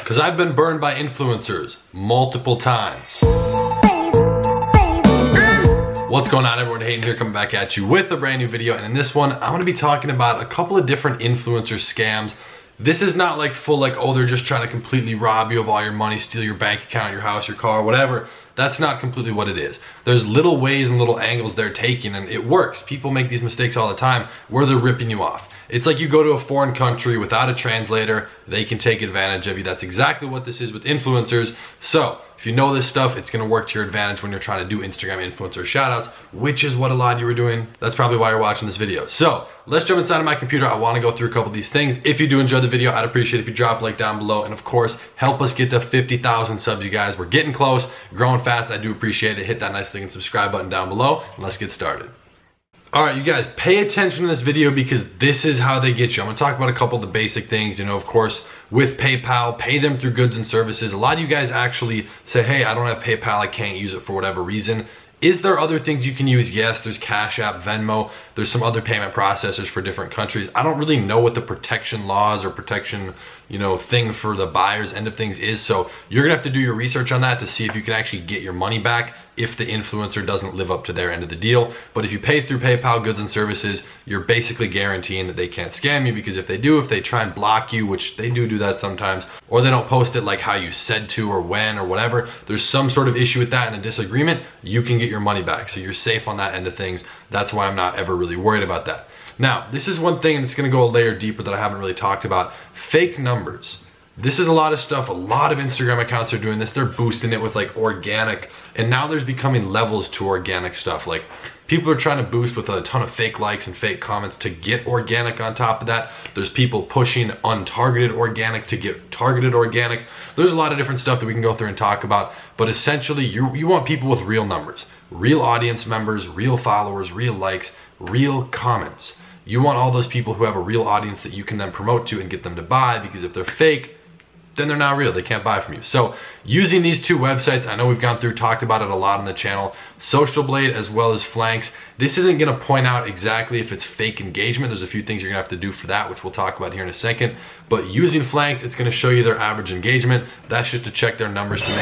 Because I've been burned by influencers multiple times. What's going on, everyone? Hayden here, coming back at you with a brand new video. And in this one, I'm gonna be talking about a couple of different influencer scams. This is not like full like, oh, they're just trying to completely rob you of all your money, steal your bank account, your house, your car, whatever. That's not completely what it is. There's little ways and little angles they're taking, and it works. People make these mistakes all the time where they're ripping you off. It's like you go to a foreign country without a translator, they can take advantage of you. That's exactly what this is with influencers. So if you know this stuff, it's gonna work to your advantage when you're trying to do Instagram influencer shoutouts, which is what a lot of you are doing. That's probably why you're watching this video. So let's jump inside of my computer. I wanna go through a couple of these things. If you do enjoy the video, I'd appreciate it if you drop a like down below. And of course, help us get to 50,000 subs, you guys. We're getting close, growing fast. I do appreciate it. Hit that nice thing and subscribe button down below, and let's get started. All right, you guys, pay attention to this video because this is how they get you. I'm gonna talk about a couple of the basic things, you know, of course, with PayPal, pay them through goods and services. A lot of you guys actually say, hey, I don't have PayPal, I can't use it for whatever reason. Is there other things you can use? Yes, there's Cash App, Venmo, there's some other payment processors for different countries. I don't really know what the protection laws or protection, you know, thing for the buyer's end of things is. So you're gonna have to do your research on that to see if you can actually get your money back if the influencer doesn't live up to their end of the deal. But if you pay through PayPal goods and services, you're basically guaranteeing that they can't scam you, because if they do, if they try and block you, which they do that sometimes, or they don't post it like how you said to or when or whatever, there's some sort of issue with that and a disagreement, you can get your money back. So you're safe on that end of things. That's why I'm not ever really worried about that. Now, this is one thing that's gonna go a layer deeper that I haven't really talked about. Fake numbers. This is a lot of stuff. A lot of Instagram accounts are doing this. They're boosting it with like organic, and now there's becoming levels to organic stuff. Like people are trying to boost with a ton of fake likes and fake comments to get organic on top of that. There's people pushing untargeted organic to get targeted organic. There's a lot of different stuff that we can go through and talk about, but essentially you want people with real numbers, real audience members, real followers, real likes, real comments. You want all those people who have a real audience that you can then promote to and get them to buy, because if they're fake, then they're not real, they can't buy from you. So using these two websites, I know we've gone through, talked about it a lot on the channel, Social Blade as well as Flanks. This isn't gonna point out exactly if it's fake engagement. There's a few things you're gonna have to do for that, which we'll talk about here in a second. But using Flanks, it's gonna show you their average engagement. That's just to check their numbers to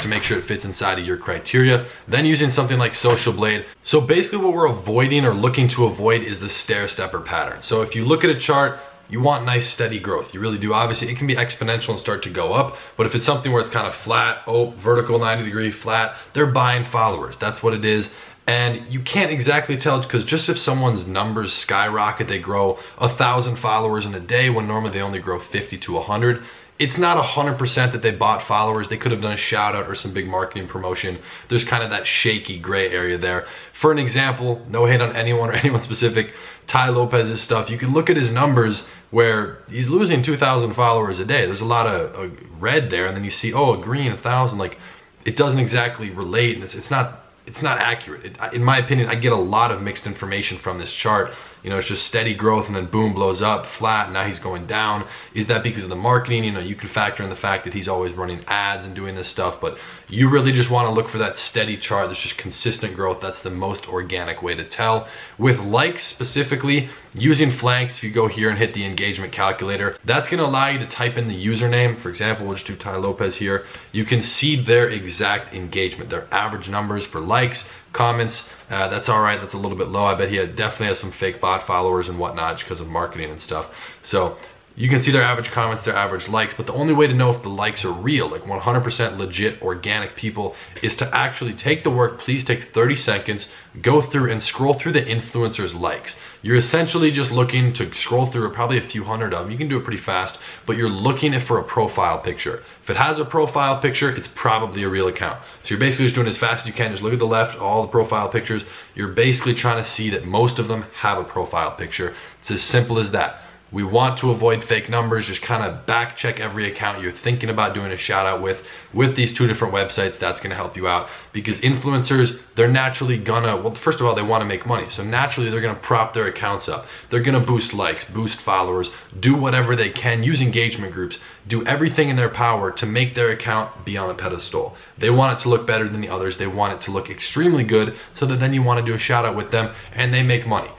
make sure, it fits inside of your criteria. Then using something like Social Blade. So basically what we're avoiding or looking to avoid is the stair-stepper pattern. So if you look at a chart, you want nice steady growth. You really do. Obviously it can be exponential and start to go up, but if it's something where it's kind of flat, vertical 90-degree flat, they're buying followers. That's what it is. And you can't exactly tell, because just if someone's numbers skyrocket, they grow 1,000 followers in a day when normally they only grow 50 to 100. It's not 100% that they bought followers. They could have done a shout out or some big marketing promotion. There's kind of that shaky gray area there. For an example, no hate on anyone or anyone specific, Tai Lopez's stuff, you can look at his numbers where he's losing 2,000 followers a day. There's a lot of red there, and then you see, oh, a green, 1,000. Like, it doesn't exactly relate, and it's not accurate. In my opinion, I get a lot of mixed information from this chart. You know, it's just steady growth and then boom, blows up, flat, and now he's going down. Is that because of the marketing? You know, you can factor in the fact that he's always running ads and doing this stuff, but you really just want to look for that steady chart. There's just consistent growth. That's the most organic way to tell. With likes specifically, using Flanks, if you go here and hit the engagement calculator, that's going to allow you to type in the username. For example, we'll just do Tai Lopez here. You can see their exact engagement, their average numbers for likes, comments. That's all right. That's a little bit low. I bet he definitely has some fake bot followers and whatnot just because of marketing and stuff. So you can see their average comments, their average likes, but the only way to know if the likes are real, like 100% legit organic people, is to actually take the work. Please take 30 seconds, go through and scroll through the influencer's likes. You're essentially just looking to scroll through probably a few hundred of them. You can do it pretty fast, but you're looking for a profile picture. If it has a profile picture, it's probably a real account. So you're basically just doing as fast as you can. Just look at the left, all the profile pictures. You're basically trying to see that most of them have a profile picture. It's as simple as that. We want to avoid fake numbers. Just kind of back check every account you're thinking about doing a shout out with these two different websites. That's going to help you out, because influencers, they're naturally gonna, well, first of all, they want to make money. So naturally they're going to prop their accounts up. They're going to boost likes, boost followers, do whatever they can, use engagement groups, do everything in their power to make their account be on a pedestal. They want it to look better than the others. They want it to look extremely good so that then you want to do a shout out with them and they make money.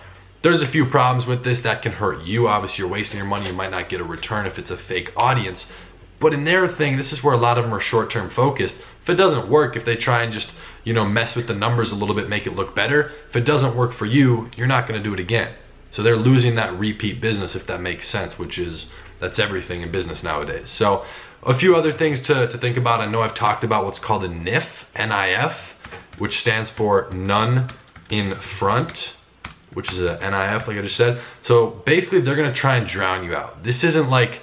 There's a few problems with this that can hurt you. Obviously, you're wasting your money. You might not get a return if it's a fake audience. But in their thing, this is where a lot of them are short-term focused. If it doesn't work, if they try and just, you know, mess with the numbers a little bit, make it look better, if it doesn't work for you, you're not going to do it again. So they're losing that repeat business, if that makes sense, that's everything in business nowadays. So a few other things to think about. I know I've talked about what's called a NIF, N-I-F, which stands for none in front, which is a NIF, like I just said. So basically, they're going to try and drown you out. This isn't like,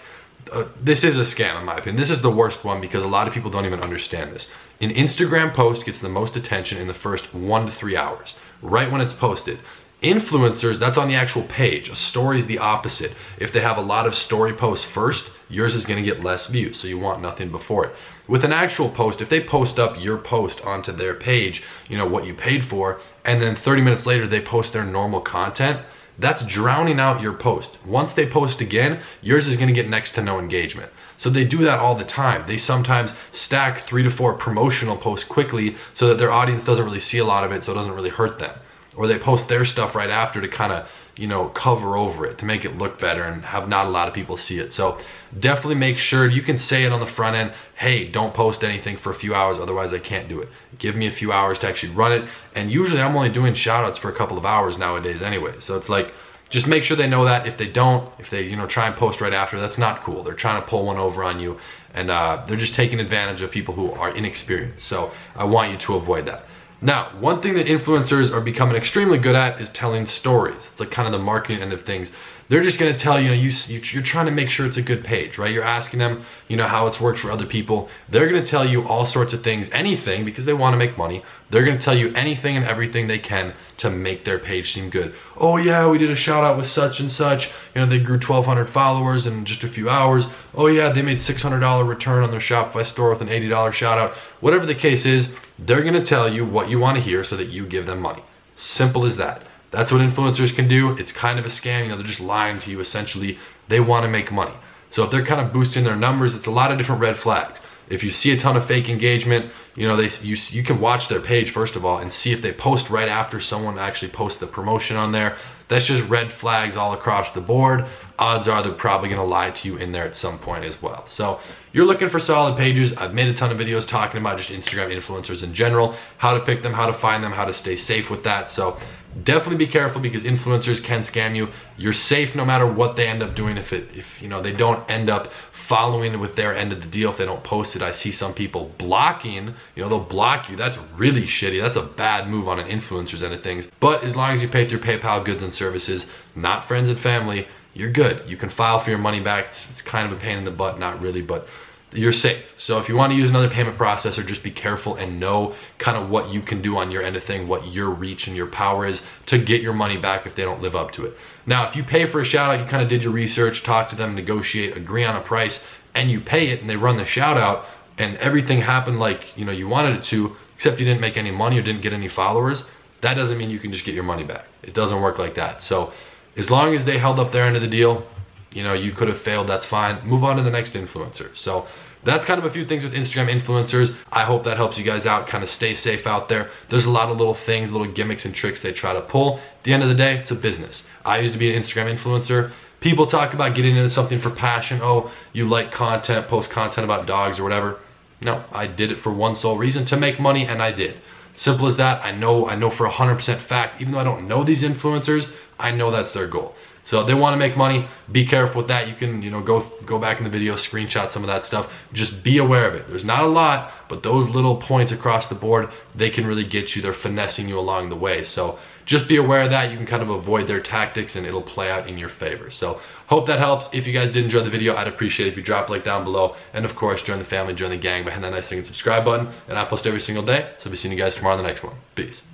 this is a scam in my opinion. This is the worst one because a lot of people don't even understand this. An Instagram post gets the most attention in the first 1 to 3 hours, right when it's posted. Influencers, that's on the actual page. A story is the opposite. If they have a lot of story posts first, yours is going to get less views, so you want nothing before it. With an actual post, if they post up your post onto their page, you know, what you paid for, and then 30 minutes later they post their normal content, that's drowning out your post. Once they post again, yours is going to get next to no engagement. So they do that all the time. They sometimes stack 3 to 4 promotional posts quickly so that their audience doesn't really see a lot of it, so it doesn't really hurt them. Or they post their stuff right after to kind of, you know, cover over it, to make it look better and have not a lot of people see it. So definitely make sure you can say it on the front end, hey, don't post anything for a few hours, otherwise I can't do it. Give me a few hours to actually run it. And usually I'm only doing shout outs for a couple of hours nowadays anyway. So it's like, just make sure they know that. If they don't, if they, you know, try and post right after, that's not cool. They're trying to pull one over on you, and they're just taking advantage of people who are inexperienced. So I want you to avoid that. Now, one thing that influencers are becoming extremely good at is telling stories. It's like kind of the marketing end of things. They're just going to tell you, you're trying to make sure it's a good page, right? You're asking them, you know, how it's worked for other people. They're going to tell you all sorts of things, anything, because they want to make money. They're going to tell you anything and everything they can to make their page seem good. Oh yeah, we did a shout out with such and such. You know, they grew 1,200 followers in just a few hours. Oh yeah, they made $600 return on their Shopify store with an $80 shout out. Whatever the case is, they're going to tell you what you want to hear so that you give them money. Simple as that. That's what influencers can do. It's kind of a scam. You know, they're just lying to you essentially. They want to make money. So if they're kind of boosting their numbers, it's a lot of different red flags. If you see a ton of fake engagement, you know, you can watch their page first of all and see if they post right after someone actually posts the promotion on there. That's just red flags all across the board. Odds are they're probably going to lie to you in there at some point as well. So you're looking for solid pages. I've made a ton of videos talking about just Instagram influencers in general, how to pick them, how to find them, how to stay safe with that. So definitely be careful because influencers can scam you. You're safe no matter what they end up doing. If you know, they don't end up following with their end of the deal, if they don't post it. I see some people blocking, you know, they'll block you. That's really shitty. That's a bad move on an influencer's end of things. But as long as you pay through PayPal goods and services, not friends and family, you're good. You can file for your money back. It's kind of a pain in the butt, not really, but you're safe. So if you want to use another payment processor, just be careful and know kind of what you can do on your end of thing, what your reach and your power is to get your money back if they don't live up to it. Now, if you pay for a shout out, you kind of did your research, talk to them, negotiate, agree on a price, and you pay it and they run the shout out and everything happened like, you know, you wanted it to, except you didn't make any money or didn't get any followers, that doesn't mean you can just get your money back. It doesn't work like that. So as long as they held up their end of the deal, you know, you could have failed, that's fine. Move on to the next influencer. So that's kind of a few things with Instagram influencers. I hope that helps you guys out, kind of stay safe out there. There's a lot of little things, little gimmicks and tricks they try to pull. At the end of the day, it's a business. I used to be an Instagram influencer. People talk about getting into something for passion. Oh, you like content, post content about dogs or whatever. No, I did it for one sole reason, to make money, and I did. Simple as that. I know for 100% fact, even though I don't know these influencers, I know that's their goal. So they want to make money. Be careful with that. You can, you know, go back in the video, screenshot some of that stuff. Just be aware of it. There's not a lot, but those little points across the board, they can really get you. They're finessing you along the way. So just be aware of that. You can kind of avoid their tactics and it'll play out in your favor. So hope that helps. If you guys did enjoy the video, I'd appreciate it if you drop a like down below. And of course, join the family, join the gang by hitting that nice thing and subscribe button. And I post every single day. So I'll be seeing you guys tomorrow on the next one. Peace.